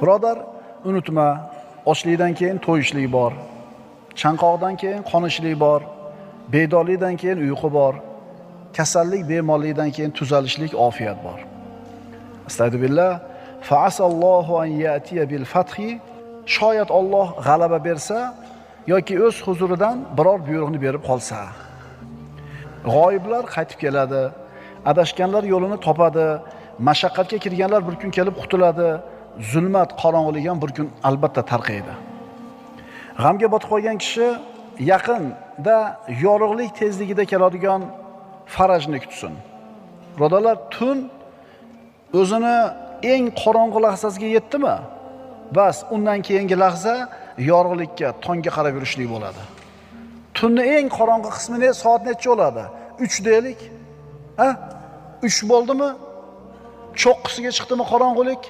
Birodar, unutma, ochlikdan keyin to'yishlik bor. Chanqoqdan keyin qonishlik bor. Bedorlikdan keyin uyqu bor. Kasallik, bemorlikdan keyin tuzalishlik, ofiyat bor. Astagfirullah. Fa'asallohu an ya'tiya bil fathi. Shoyat Alloh g'alaba bersa yoki o'z huzuridan biror buyruqni berib qolsa. G'oyiblar qaytib keladi. Adashganlar yo'lini topadi. Mashaqqatga kirganlar bir kun kelib qutuladi. Zulmat, qorong'ulik ham bir kun albatta tarqaydi. G'amga botib qolgan kishi yaqinda yorug'lik tezligida keladigan farajni kutsin. Birodarlar, tun o'zini eng qorong'u lahzasiga yetdimi? Bas, undan keyingi lahza yorug'likka, tongga qarab yurishlik bo'ladi. Tunni eng qorong'u qismi soat necha bo'ladi? 3 deylik. 3 bo'ldimi? Cho'qqisiga chiqdimi qorong'ulik?